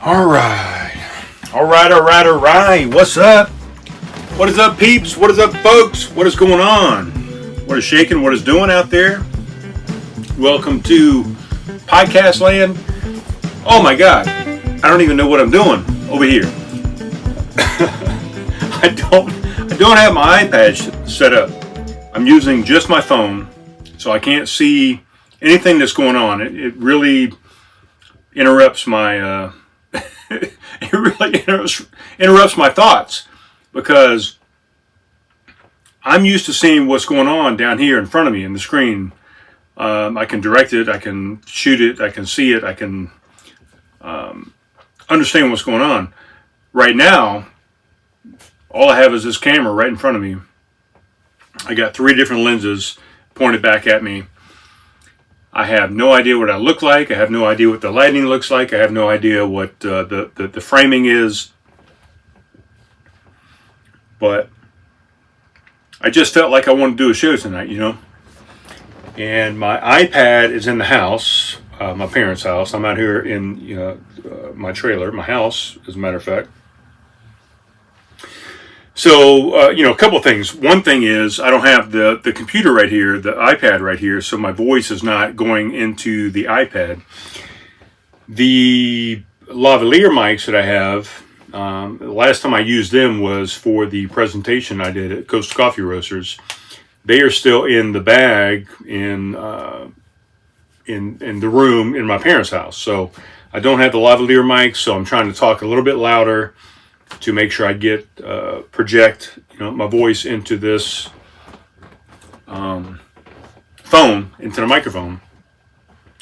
All right. All right, all right, all right. What's up? What is up, peeps? What is up, folks? What is going on? What is shaking? What is doing out there? Welcome to Podcast Land. Oh my God. I don't even know what I'm doing over here. I don't have my iPad set up. I'm using just my phone, so I can't see anything that's going on. It really interrupts my it really interrupts my thoughts, because I'm used to seeing what's going on down here in front of me in the screen. I can direct it, I can shoot it, I can see it, I can understand what's going on. Right now, all I have is this camera right in front of me. I got 3 different lenses pointed back at me. I have no idea what I look like. I have no idea what the lighting looks like. I have no idea what the framing is. But I just felt like I wanted to do a show tonight, you know. And my iPad is in the house, my parents' house. I'm out here in my trailer, my house, as a matter of fact. So, a couple of things. One thing is I don't have the computer right here, the iPad right here, so my voice is not going into the iPad. The lavalier mics that I have, the last time I used them was for the presentation I did at Coast Coffee Roasters. They are still in the bag in the room in my parents' house. So I don't have the lavalier mics, so I'm trying to talk a little bit louder to make sure I get project my voice into this phone, into the microphone,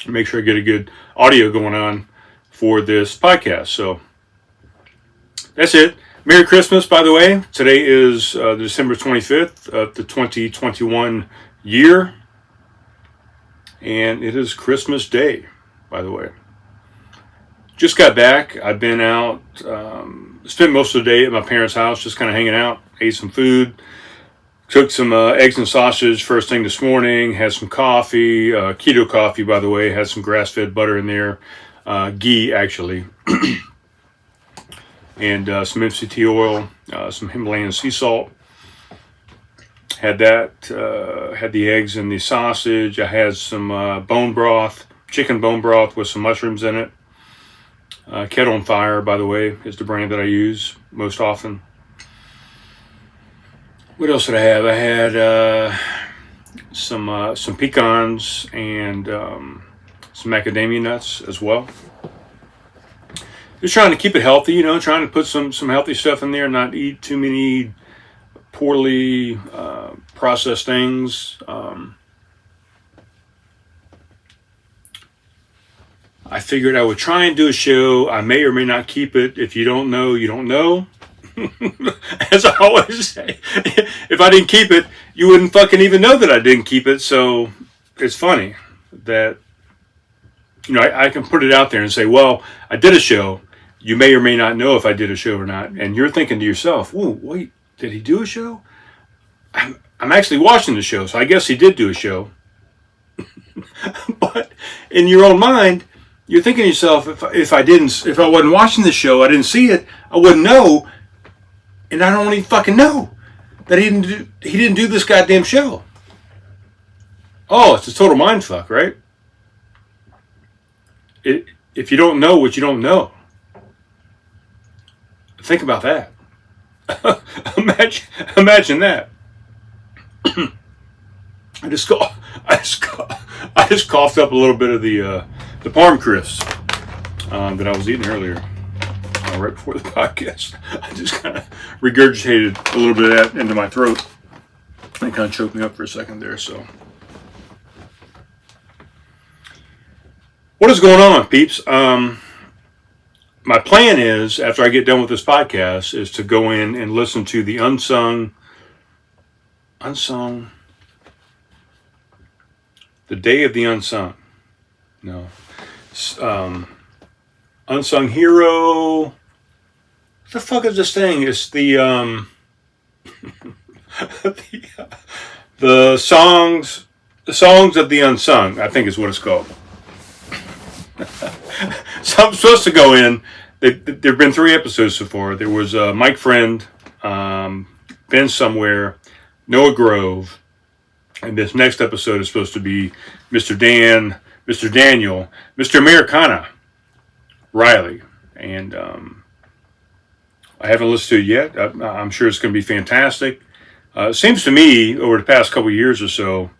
and make sure I get a good audio going on for this podcast. So that's it. Merry Christmas, by the way. Today is December 25th of the 2021 year, and it is Christmas Day, by the way. Just got back. I've been out, spent most of the day at my parents' house, just kind of hanging out, ate some food, cooked some eggs and sausage first thing this morning, had some coffee, keto coffee, by the way, had some grass-fed butter in there, ghee, actually, and some MCT oil, some Himalayan sea salt. Had that, had the eggs and the sausage. I had some bone broth, chicken bone broth with some mushrooms in it. Kettle on Fire, by the way, is the brand that I use most often. What else did I have? I had some pecans and some macadamia nuts as well. Just trying to keep it healthy, trying to put some healthy stuff in there, not eat too many poorly processed things. I figured I would try and do a show. I may or may not keep it. If you don't know, you don't know. As I always say, if I didn't keep it, you wouldn't fucking even know that I didn't keep it. So it's funny that, I can put it out there and say, well, I did a show. You may or may not know if I did a show or not. And you're thinking to yourself, whoa, wait, did he do a show? I'm actually watching the show, so I guess he did do a show. But in your own mind, you're thinking to yourself, if I wasn't watching the show, I didn't see it, I wouldn't know, and I don't even fucking know that he didn't do this goddamn show. Oh, it's a total mindfuck, right? If you don't know what you don't know, think about that. Imagine that. I just coughed up a little bit of the Parm crisps that I was eating earlier, right before the podcast. I just kind of regurgitated a little bit of that into my throat. It kind of choked me up for a second there. So, what is going on, peeps? My plan is, after I get done with this podcast, is to go in and listen to the Unsung, the Day of the Unsung. No. Unsung Hero. What the fuck is this thing? It's the the songs of the Unsung, I think is what it's called. So I'm supposed to go in There've been 3 episodes so far. There was Mike Friend, Ben Somewhere, Noah Grove, and this next episode is supposed to be Mr. Dan, Mr. Daniel, Mr. Americana, Riley, and I haven't listened to it yet. I'm sure it's going to be fantastic. It seems to me over the past couple of years or so,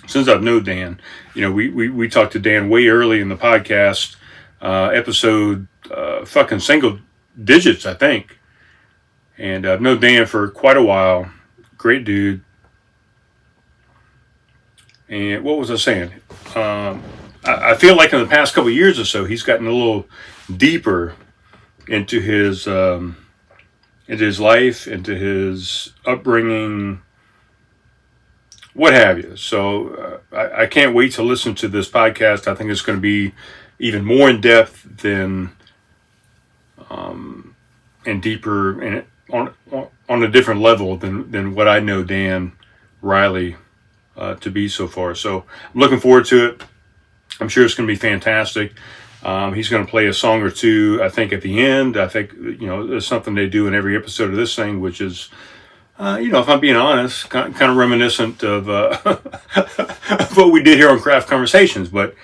since I've known Dan, we talked to Dan way early in the podcast, episode fucking single digits, I think. And I've known Dan for quite a while. Great dude. And what was I saying? I feel like in the past couple of years or so, he's gotten a little deeper into his life, into his upbringing, what have you. So I can't wait to listen to this podcast. I think it's going to be even more in depth than and deeper and on a different level than what I know Dan Riley to be so far. So I'm looking forward to it. I'm sure it's going to be fantastic. He's going to play a song or two, I think, at the end. I think, there's something they do in every episode of this thing, which is, if I'm being honest, kind of reminiscent of, of what we did here on Craft Conversations. But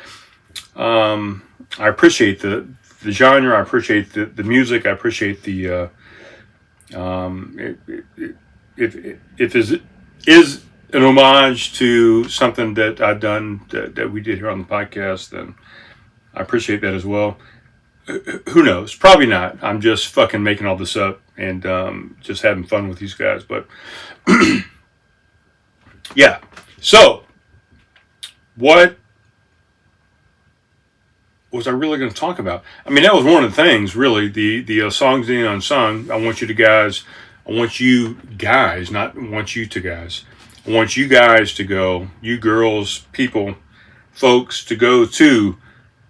I appreciate the genre. I appreciate the music. I appreciate the if it is an homage to something that I've done that we did here on the podcast, then I appreciate that as well. Who knows? Probably not. I'm just fucking making all this up and just having fun with these guys. But yeah. So what was I really going to talk about? I mean, that was one of the things, really. The songs in Unsung. I want you guys, not want you to guys. I want you guys to go, you girls, people, folks, to go to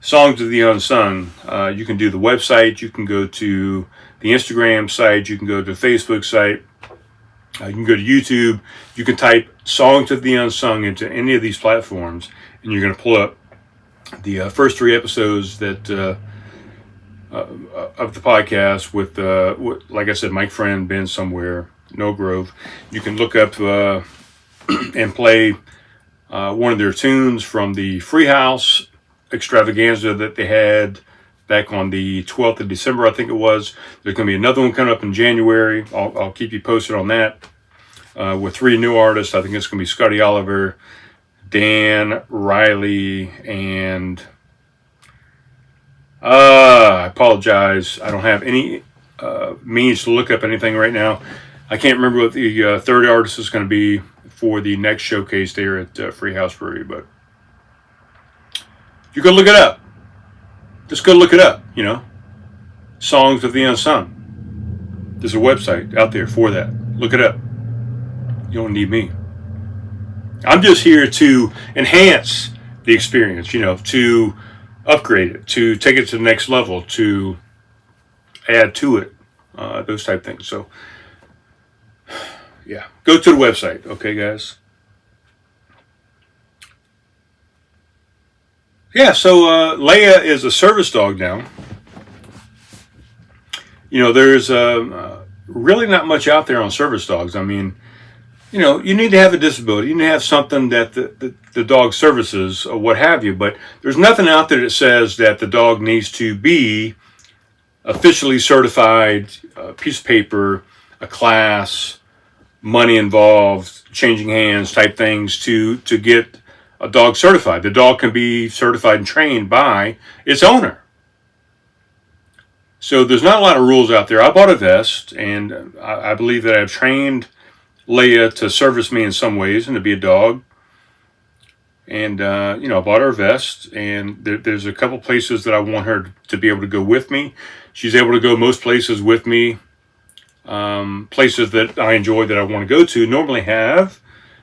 Songs of the Unsung. You can do the website. You can go to the Instagram site. You can go to the Facebook site. You can go to YouTube. You can type Songs of the Unsung into any of these platforms, and you're going to pull up the first 3 episodes that of the podcast with, like I said, Mike Friend, Ben Somewhere, No Grove. You can look up and play one of their tunes from the Free House extravaganza that they had back on the 12th of December, I think it was. There's going to be another one coming up in January. I'll keep you posted on that with 3 new artists. I think it's going to be Scotty Oliver, Dan Riley, and I apologize. I don't have any means to look up anything right now. I can't remember what the third artist is going to be for the next showcase there at Free House Brewery, but you go look it up. Just go look it up, Songs of the Unsung. There's a website out there for that. Look it up. You don't need me. I'm just here to enhance the experience, to upgrade it, to take it to the next level, to add to it, those type things. So, yeah, go to the website, okay, guys? Yeah, so Leia is a service dog now. There's really not much out there on service dogs. I mean, you need to have a disability. You need to have something that the dog services or what have you. But there's nothing out there that says that the dog needs to be officially certified, a piece of paper, a class, money involved, changing hands type things to get a dog certified. The dog can be certified and trained by its owner. So there's not a lot of rules out there. I bought a vest, and I believe that I've trained Leia to service me in some ways and to be a dog. And, I bought her a vest, and there's a couple places that I want her to be able to go with me. She's able to go most places with me. Places that I enjoy that I want to go to normally have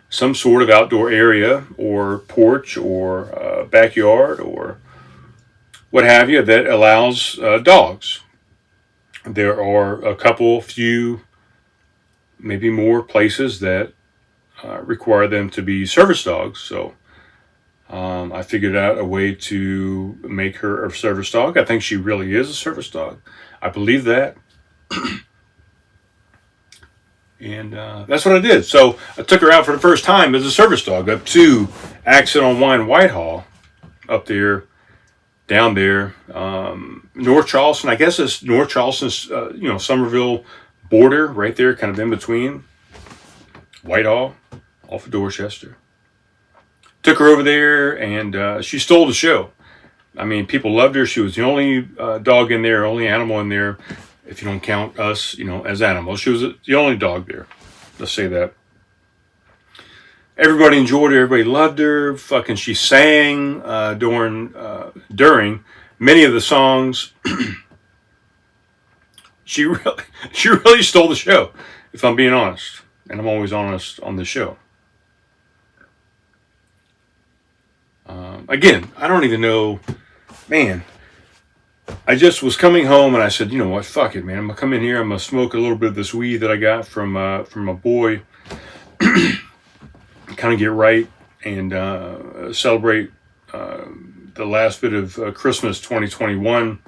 some sort of outdoor area or porch or backyard or what have you that allows dogs. There are a few, maybe more places that require them to be service dogs. So I figured out a way to make her a service dog. I think she really is a service dog. I believe that. And that's what I did. So I took her out for the first time as a service dog up to Accent on Wine Whitehall, up there, down there, North Charleston. I guess it's North Charleston's, Somerville border, right there, kind of in between Whitehall, off of Dorchester. Took her over there, and she stole the show. I mean, people loved her. She was the only dog in there, only animal in there. If you don't count us, as animals. She was the only dog there. Let's say that. Everybody enjoyed her. Everybody loved her. Fucking, she sang during many of the songs. She really stole the show, if I'm being honest. And I'm always honest on this show. Again, I don't even know, man. I just was coming home and I said, you know what, fuck it, man. I'm gonna come in here. I'm gonna smoke a little bit of this weed that I got from a boy, kind of get right and celebrate the last bit of Christmas 2021.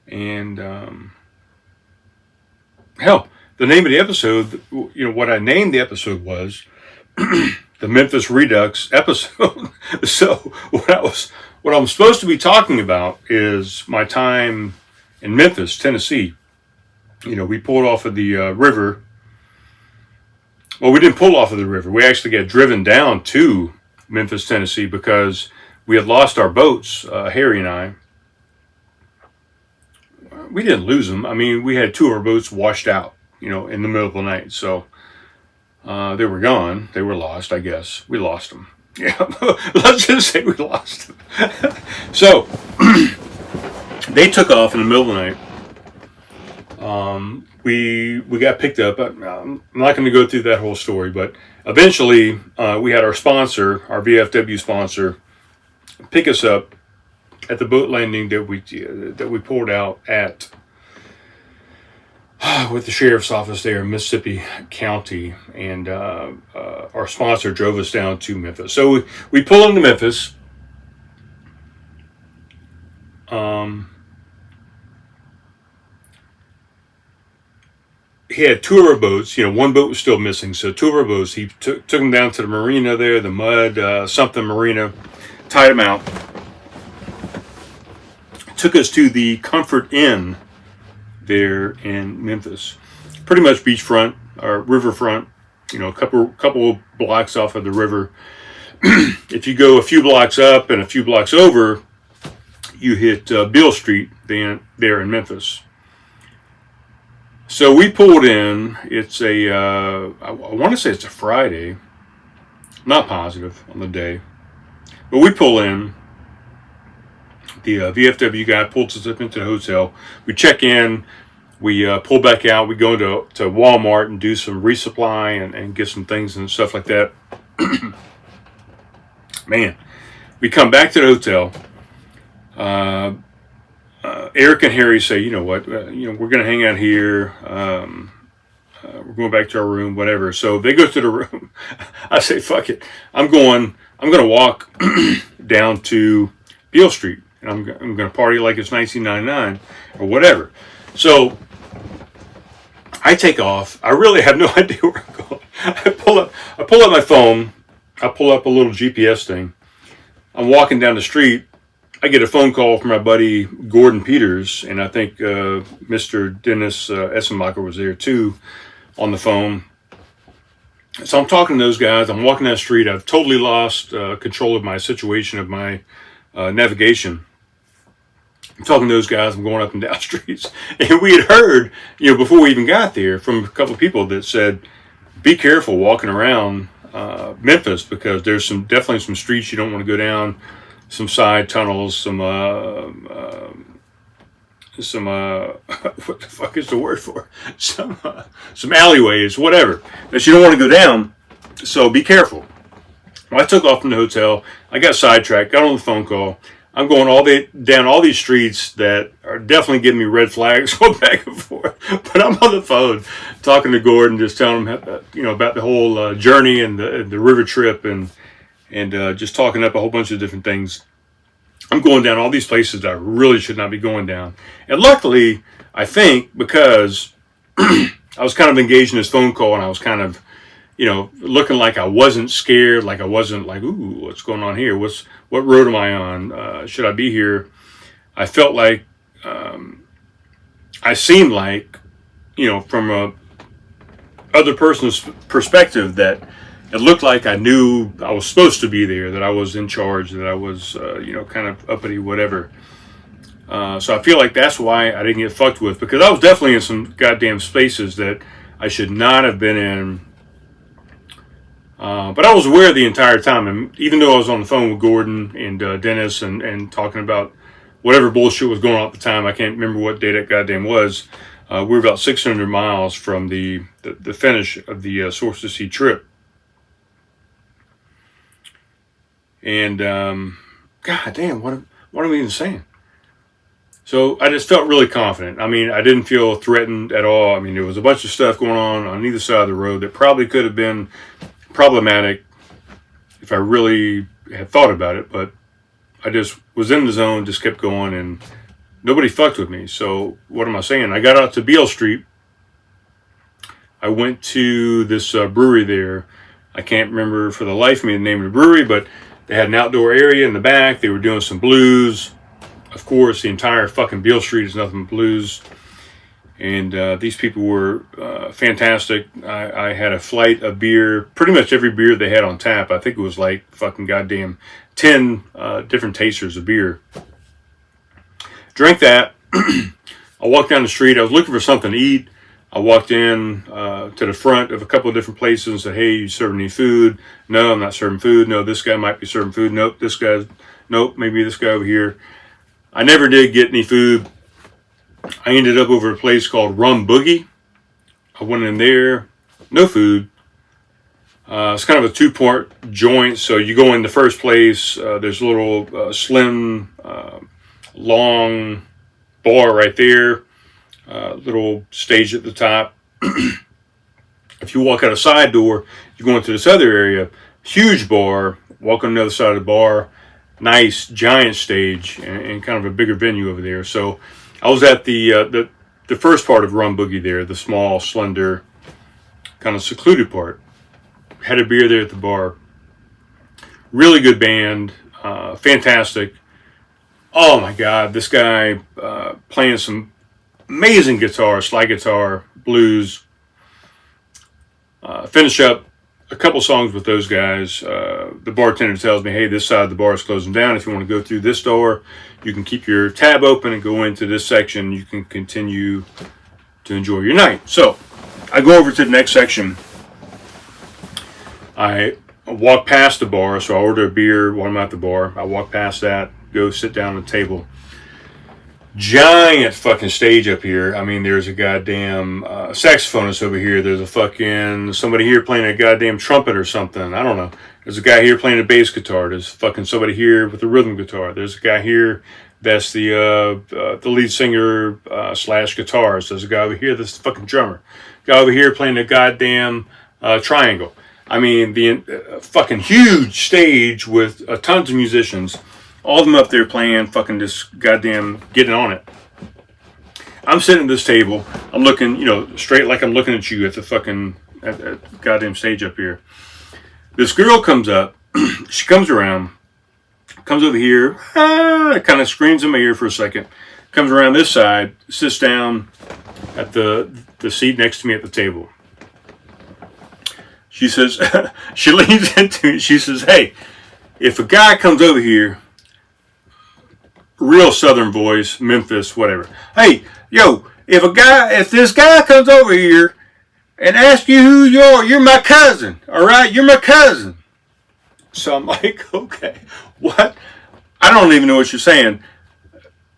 And hell, the name of the episode, what I named the episode was the Memphis Redux episode. So what I'm supposed to be talking about is my time in Memphis, Tennessee. We pulled off of the river. Well, we didn't pull off of the river. We actually got driven down to Memphis, Tennessee, because we had lost our boats, Harry and I. We didn't lose them. I mean, we had two of our boats washed out, in the middle of the night. So they were gone. They were lost, I guess. We lost them. Yeah, let's just say we lost them. So they took off in the middle of the night. We got picked up. I'm not going to go through that whole story, but eventually we had our sponsor, our VFW sponsor, pick us up at the boat landing that we pulled out at with the sheriff's office there in Mississippi County, and our sponsor drove us down to Memphis. So we pull into Memphis. He had two of our boats. One boat was still missing, so two of our boats. He took them down to the marina there, the mud something marina, tied them out. Took us to the Comfort Inn there in Memphis, pretty much beachfront or riverfront. A couple blocks off of the river. If you go a few blocks up and a few blocks over, you hit Beale Street there in Memphis. So we pulled in. It's I want to say it's a Friday. Not positive on the day, but we pull in. The VFW guy pulls us up into the hotel. We check in. We pull back out. We go to Walmart and do some resupply and get some things and stuff like that. Man, we come back to the hotel. Eric and Harry say, you know what, we're going to hang out here. We're going back to our room, whatever. So they go to the room. I say, fuck it. I'm going to walk down to Beale Street. And I'm going to party like it's 1999 or whatever. So I take off. I really have no idea where I'm going. I pull up my phone. I pull up a little GPS thing. I'm walking down the street. I get a phone call from my buddy Gordon Peters, and I think Mr. Dennis Essenbacher was there too on the phone. So I'm talking to those guys. I'm walking down the street. I've totally lost control of my situation, of my navigation. I'm talking to those guys. I'm going up and down streets. And we had heard, before we even got there, from a couple of people that said, be careful walking around Memphis, because there's definitely some streets you don't want to go down, some side tunnels, some what the fuck is the word for? Some alleyways, whatever, that you don't want to go down. So be careful. Well, I took off from the hotel. I got sidetracked, got on the phone call. I'm going down all these streets that are definitely giving me red flags going back and forth. But I'm on the phone talking to Gordon, just telling him, about the whole journey and the river trip and just talking up a whole bunch of different things. I'm going down all these places that I really should not be going down. And luckily, I think, because I was kind of engaged in this phone call and I was kind of, looking like I wasn't scared, like I wasn't like, ooh, what's going on here? What road am I on? Should I be here? I felt like, I seemed like, from a other person's perspective, that it looked like I knew I was supposed to be there, that I was in charge, that I was, kind of uppity, whatever. So I feel like that's why I didn't get fucked with, because I was definitely in some goddamn spaces that I should not have been in. But I was aware the entire time, and even though I was on the phone with Gordon and Dennis and talking about whatever bullshit was going on at the time, I can't remember what day that goddamn was. We were about 600 miles from the finish of the Source to Sea trip. And god damn, what am I even saying? So I just felt really confident. I mean, I didn't feel threatened at all. I mean, there was a bunch of stuff going on either side of the road that probably could have been problematic if I really had thought about it, but I just was in the zone, just kept going, and nobody fucked with me. So what am I saying? I got out to Beale Street. I went to this brewery there. I can't remember for the life of me the name of the brewery, but they had an outdoor area in the back. They were doing some blues. Of course, the entire fucking Beale Street is nothing but blues. And these people were fantastic. I had a flight of beer, pretty much every beer they had on tap. I think it was like fucking goddamn 10 different tasters of beer. Drank that. I walked down the street. I was looking for something to eat. I walked in to the front of a couple of different places and said, hey, you serving any food? No, I'm not serving food. No, this guy might be serving food. Nope, nope, maybe this guy over here. I never did get any food. I ended up over a place called Rum Boogie. I went in there, no food. It's kind of a two-part joint. So you go in the first place, there's a little slim, long bar right there, little stage at the top. If you walk out a side door, you go into this other area, huge bar, walk on the other side of the bar, nice giant stage, and kind of a bigger venue over there. So I was at the first part of Rum Boogie there, the small, slender, kind of secluded part. Had a beer there at the bar. Really good band, fantastic. Oh my God, this guy playing some amazing guitar, slide guitar, blues. Finish up a couple songs with those guys. The bartender tells me, hey, this side of the bar is closing down. If you want to go through this door, you can keep your tab open and go into this section. You can continue to enjoy your night. So I go over to the next section. I walk past the bar. So I order a beer while I'm at the bar. I walk past that, go sit down at the table. Giant fucking stage up here. I mean, there's a goddamn saxophonist over here. There's a fucking somebody here playing a goddamn trumpet or something. I don't know. There's a guy here playing a bass guitar. There's fucking somebody here with a rhythm guitar. There's a guy here that's the lead singer slash guitarist. There's a guy over here that's the fucking drummer. Guy over here playing a goddamn triangle. I mean, the fucking huge stage with tons of musicians. All of them up there playing, fucking just goddamn getting on it. I'm sitting at this table. I'm looking, straight like I'm looking at you at the fucking at goddamn stage up here. This girl comes up. She comes around, comes over here, kind of screams in my ear for a second. Comes around this side, sits down at the seat next to me at the table. She says, she leans into me. She says, hey, if a guy comes over here, real southern voice, Memphis, whatever. Hey, yo, if this guy comes over here and asks you who you are, you're my cousin, all right? You're my cousin. So I'm like, okay, what? I don't even know what you're saying.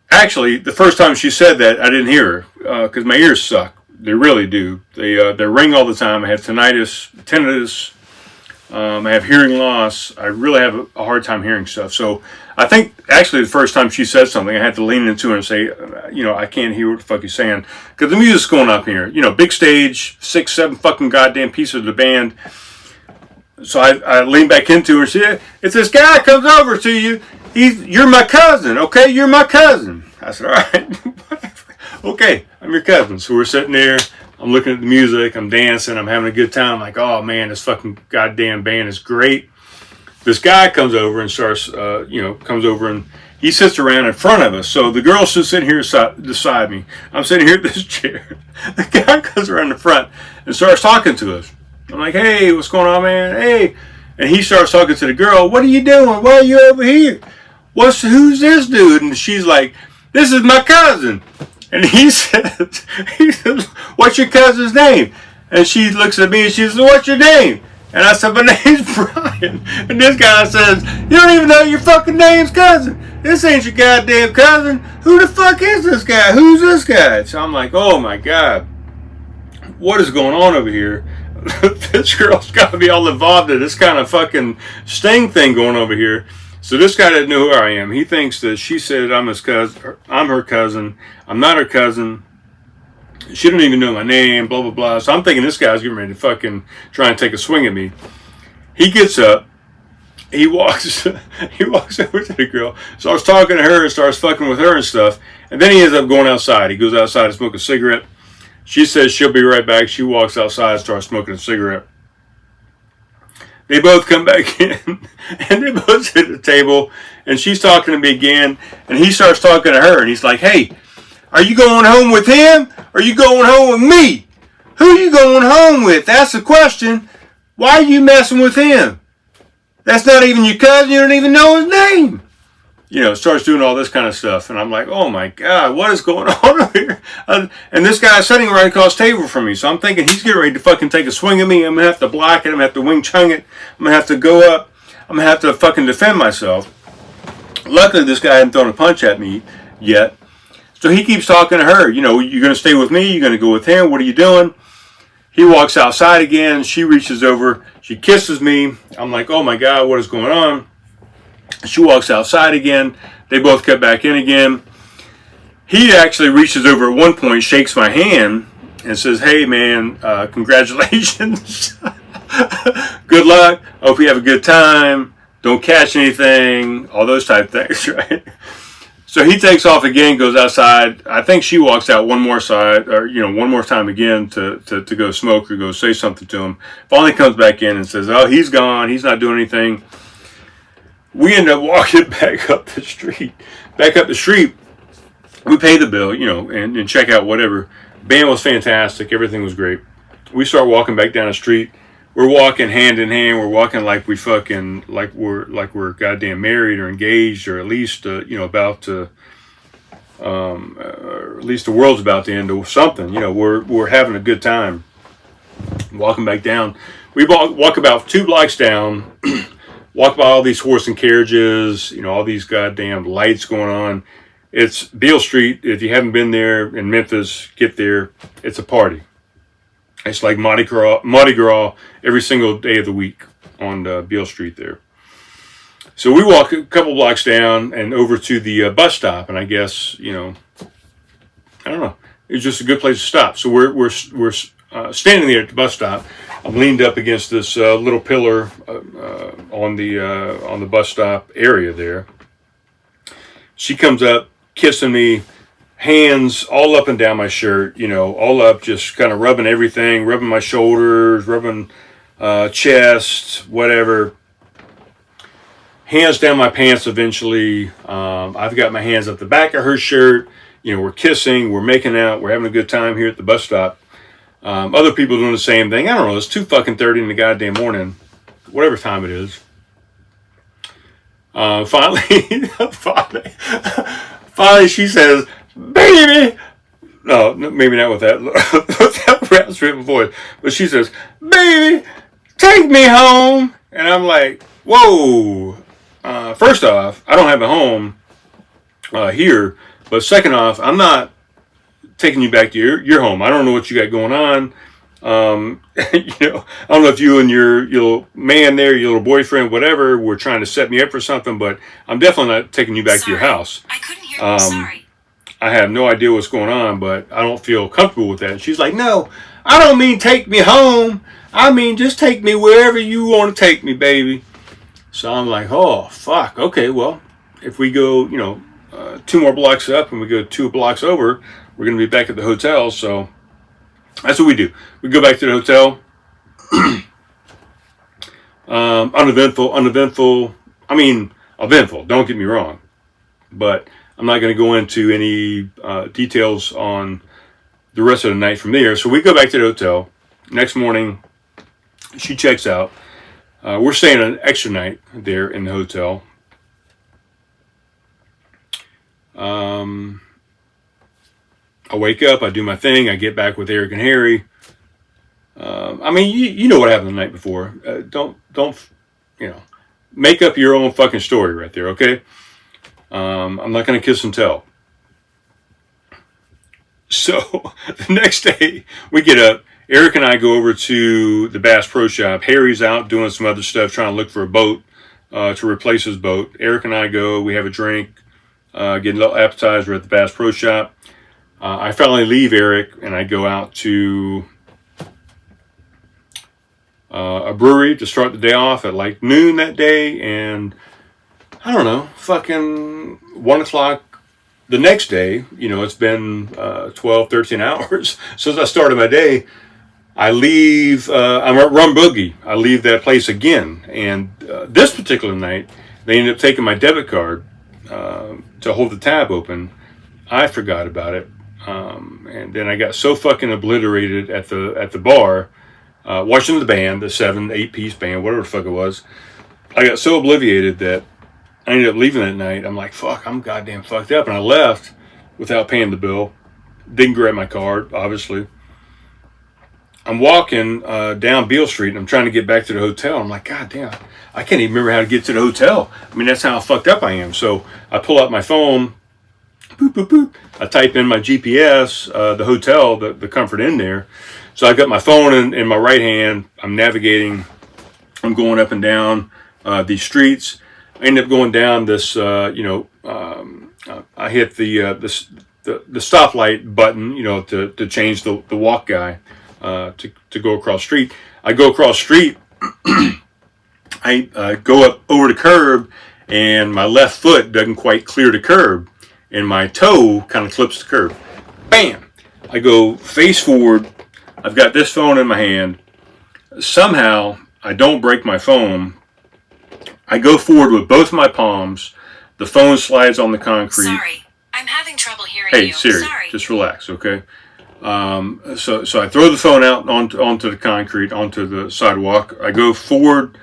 Actually, the first time she said that, I didn't hear her because my ears suck. They really do. They ring all the time. I have tinnitus. I have hearing loss. I really have a hard time hearing stuff. So I think actually the first time she said something, I had to lean into her and say, I can't hear what the fuck you're saying. Because the music's going up here. Big stage, 6, 7 fucking goddamn pieces of the band. So I leaned back into her and said, if this guy comes over to you, you're my cousin, okay? You're my cousin. I said, all right, okay, I'm your cousin. So we're sitting there. I'm looking at the music. I'm dancing. I'm having a good time. I'm like, oh, man, this fucking goddamn band is great. This guy comes over and starts, comes over and he sits around in front of us. So the girl's just sitting here beside me. I'm sitting here at this chair. The guy comes around the front and starts talking to us. I'm like, hey, what's going on, man? Hey. And he starts talking to the girl. What are you doing? Why are you over here? Who's this dude? And she's like, this is my cousin. And he says, what's your cousin's name? And she looks at me and she says, what's your name? And I said, my name's Brian. And this guy says, you don't even know your fucking name's cousin. This ain't your goddamn cousin. Who the fuck is this guy? Who's this guy? So I'm like, oh my God. What is going on over here? This girl's got to be all involved in this kind of fucking sting thing going over here. So this guy doesn't know who I am. He thinks that she said I'm his cousin. I'm her cousin. I'm not her cousin. She don't even know my name, blah, blah, blah. So I'm thinking this guy's getting ready to fucking try and take a swing at me. He gets up. He walks over to the girl, starts talking to her and starts fucking with her and stuff. And then he ends up going outside. He goes outside to smoke a cigarette. She says she'll be right back. She walks outside and starts smoking a cigarette. They both come back in, and they both sit at the table, and she's talking to me again, and he starts talking to her, and he's like, hey, are you going home with him, or are you going home with me? Who are you going home with? That's the question. Why are you messing with him? That's not even your cousin. You don't even know his name. Starts doing all this kind of stuff. And I'm like, oh my God, what is going on over here? And this guy's sitting right across the table from me. So I'm thinking he's getting ready to fucking take a swing at me. I'm going to have to block it. I'm going to have to wing chun it. I'm going to have to go up. I'm going to have to fucking defend myself. Luckily, this guy hadn't thrown a punch at me yet. So he keeps talking to her. You're going to stay with me? You're going to go with him? What are you doing? He walks outside again. She reaches over. She kisses me. I'm like, oh my God, what is going on? She walks outside again. They both cut back in again. He actually reaches over at one point, shakes my hand, and says, hey, man, congratulations. Good luck. Hope you have a good time. Don't catch anything. All those type of things, right? So he takes off again, goes outside. I think she walks out one more time again to go smoke or go say something to him. Finally comes back in and says, oh, he's gone. He's not doing anything. We end up walking back up the street. We pay the bill, and check out whatever. Band was fantastic. Everything was great. We start walking back down the street. We're walking hand in hand. We're walking like we're goddamn married or engaged, or at least about to, or at least the world's about to end or something. We're having a good time. Walking back down. We walk about 2 blocks down. Walk by all these horse and carriages, all these goddamn lights going on. It's Beale Street. If you haven't been there in Memphis, get there. It's a party. It's like Mardi Gras every single day of the week on Beale Street there. So we walk a couple blocks down and over to the bus stop, and I guess, I don't know. It was just a good place to stop. So we're standing there at the bus stop. I'm leaned up against this little pillar on the bus stop area there. She comes up, kissing me, hands all up and down my shirt, all up, just kind of rubbing everything, rubbing my shoulders, rubbing chest, whatever. Hands down my pants eventually. I've got my hands up the back of her shirt. We're kissing, we're making out, we're having a good time here at the bus stop. Other people doing the same thing. I don't know. It's 2:30 in the goddamn morning, whatever time it is. Finally, she says, "Baby." No, maybe not with that raspy voice. But she says, "Baby, take me home." And I'm like, "Whoa." First off, I don't have a home here. But second off, I'm not taking you back to your home. I don't know what you got going on. I don't know if you and your little man there, your little boyfriend, whatever, were trying to set me up for something, but I'm definitely not taking you back to your house. I couldn't hear you. Sorry. I have no idea what's going on, but I don't feel comfortable with that. And she's like, no, I don't mean take me home. I mean, just take me wherever you want to take me, baby. So I'm like, oh, fuck. Okay, well, if we go, 2 more blocks up and we go 2 blocks over, we're going to be back at the hotel. So that's what we do. We go back to the hotel. Uneventful. I mean, eventful. Don't get me wrong. But I'm not going to go into any details on the rest of the night from there. So we go back to the hotel. Next morning, she checks out. We're staying an extra night there in the hotel. I wake up, I do my thing, I get back with Eric and Harry. I mean, you know what happened the night before. Don't make up your own fucking story right there, okay? I'm not going to kiss and tell. So the next day, we get up. Eric and I go over to the Bass Pro Shop. Harry's out doing some other stuff, trying to look for a boat to replace his boat. Eric and I go. We have a drink, get a little appetizer at the Bass Pro Shop. I finally leave Eric, and I go out to a brewery to start the day off at like noon that day. And I don't know, fucking 1 o'clock the next day. It's been 12, 13 hours since I started my day. I leave, I'm at Rum Boogie. I leave that place again. And this particular night, they ended up taking my debit card to hold the tab open. I forgot about it. And then I got so fucking obliterated at the bar, watching the band, the 7-8 piece band, whatever the fuck it was. I got so obliviated that I ended up leaving that night. I'm like, fuck, I'm goddamn fucked up. And I left without paying the bill. Didn't grab my card, obviously. I'm walking down Beale Street, and I'm trying to get back to the hotel. I'm like, God damn, I can't even remember how to get to the hotel. I mean, that's how fucked up I am. So I pull out my phone, boop, boop, boop. I type in my GPS, the hotel, the Comfort Inn there. So I got my phone in my right hand. I'm navigating. I'm going up and down these streets. I end up going down this, I hit the stoplight button, to change the walk guy. To go across street. I go across street. I go up over the curb, and my left foot doesn't quite clear the curb, and my toe kind of clips the curb. Bam! I go face forward. I've got this phone in my hand. Somehow, I don't break my phone. I go forward with both my palms. The phone slides on the concrete. Sorry, I'm having trouble hearing you. Hey, Siri, Sorry. Just relax, okay? So I throw the phone out onto the concrete, onto the sidewalk. I go forward,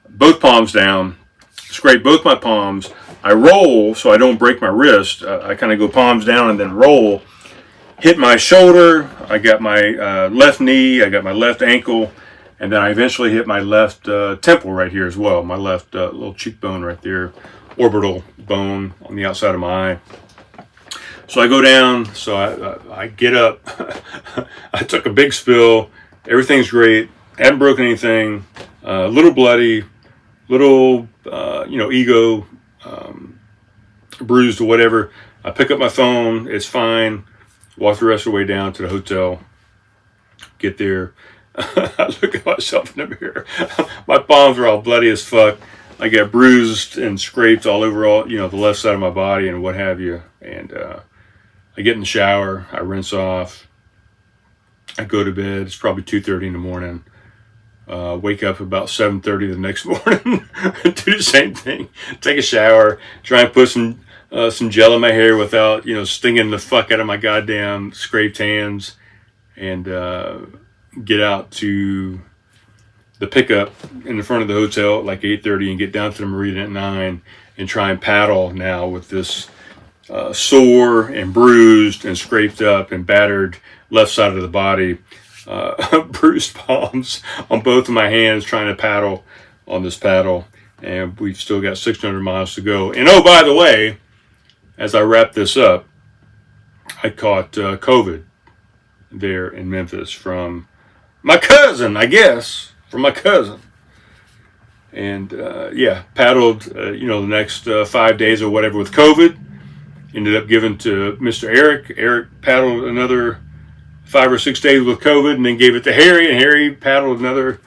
both palms down, scrape both my palms. I roll so I don't break my wrist. I kind of go palms down and then roll. Hit my shoulder. I got my left knee. I got my left ankle. And then I eventually hit my left temple right here as well. My left little cheekbone right there. Orbital bone on the outside of my eye. So I go down, so I get up. I took a big spill. Everything's great. Haven't broken anything. A little bloody, little, ego bruised or whatever. I pick up my phone. It's fine. Walk the rest of the way down to the hotel. Get there. I look at myself in the mirror. My palms are all bloody as fuck. I got bruised and scraped all over the left side of my body and what have you. And I get in the shower, I rinse off, I go to bed. It's probably 2:30 in the morning. Wake up about 7:30 the next morning, do the same thing. Take a shower, try and put some gel in my hair without stinging the fuck out of my goddamn scraped hands, and get out to the pickup in the front of the hotel at like 8:30 and get down to the marina at 9 and try and paddle now with this sore and bruised and scraped up and battered left side of the body, bruised palms on both of my hands trying to paddle on this paddle. And we've still got 600 miles to go. And oh, by the way, as I wrap this up, I caught COVID there in Memphis from my cousin, I guess, from my cousin. And paddled, the next 5 days or whatever with COVID. Ended up giving to Mr. Eric. Eric paddled another 5 or 6 days with COVID, and then gave it to Harry, and Harry paddled another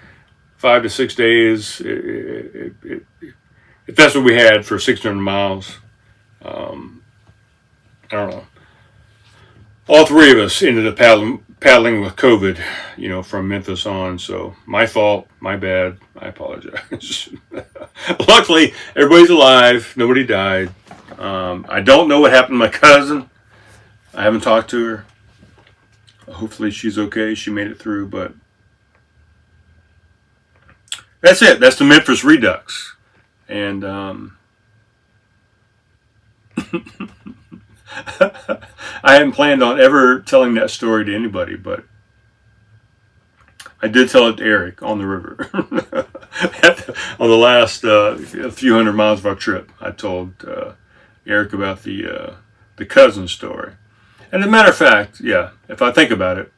5 to 6 days. If that's what we had for 600 miles, I don't know. All three of us ended up paddling with COVID, from Memphis on. So my fault, my bad. I apologize. Luckily, everybody's alive. Nobody died. I don't know what happened to my cousin. I haven't talked to her. Hopefully she's okay. She made it through, but that's it. That's the Memphis Redux. And I hadn't planned on ever telling that story to anybody, but I did tell it to Eric on the river. On the last few hundred miles of our trip, I told Eric about the cousin story. And as a matter of fact, if I think about it,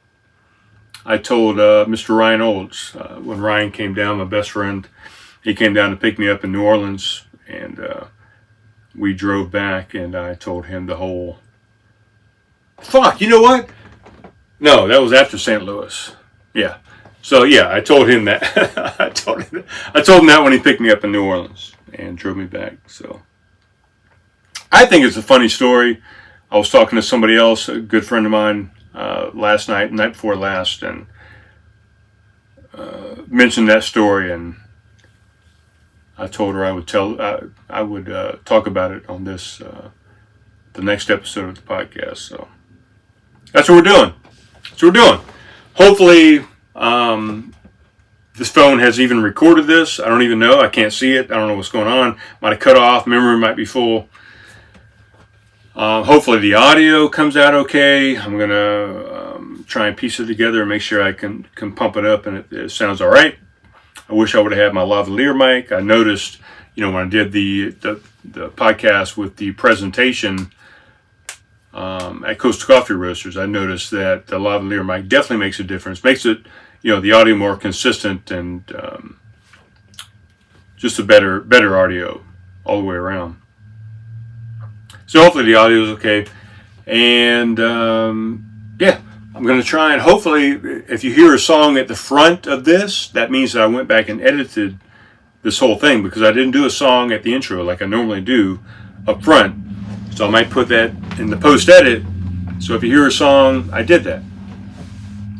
I told Mr. Ryan Olds when Ryan came down, my best friend. He came down to pick me up in New Orleans, and we drove back, and I told him the whole... Fuck, you know what? No, that was after St. Louis. Yeah. So, I told him that. I told him that when he picked me up in New Orleans and drove me back. So, I think it's a funny story. I was talking to somebody else, a good friend of mine, last night, night before last, and mentioned that story, and I told her I would talk about it on this, the next episode of the podcast. So that's what we're doing. Hopefully, this phone has even recorded this. I don't even know. I can't see it. I don't know what's going on. Might have cut off. Memory might be full. Hopefully the audio comes out okay. I'm going to try and piece it together and make sure I can pump it up and it sounds all right. I wish I would have had my lavalier mic. I noticed, when I did the podcast with the presentation at Coastal Coffee Roasters, I noticed that the lavalier mic definitely makes a difference. Makes it, the audio more consistent and just a better audio all the way around. So hopefully the audio is okay. And I'm going to try and hopefully, if you hear a song at the front of this, that means that I went back and edited this whole thing, because I didn't do a song at the intro like I normally do up front. So I might put that in the post-edit. So if you hear a song, I did that.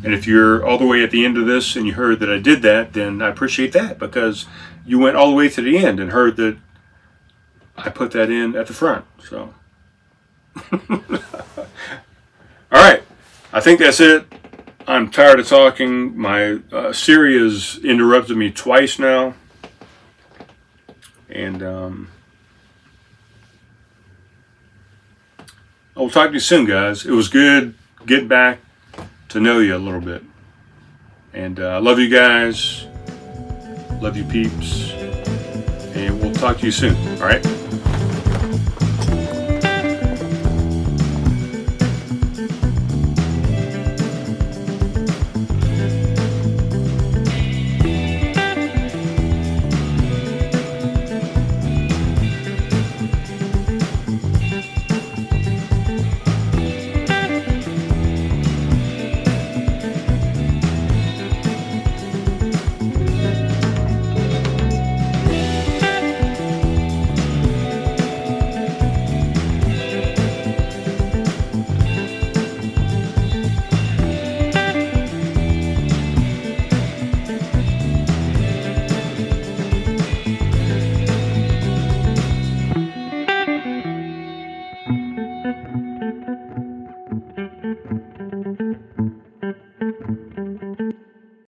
And if you're all the way at the end of this and you heard that I did that, then I appreciate that, because you went all the way to the end and heard that I put that in at the front. So, all right. I think that's it. I'm tired of talking. My Siri has interrupted me twice now. And I will talk to you soon, guys. It was good getting back to know you a little bit. And I love you guys. Love you peeps. And we'll talk to you soon. All right?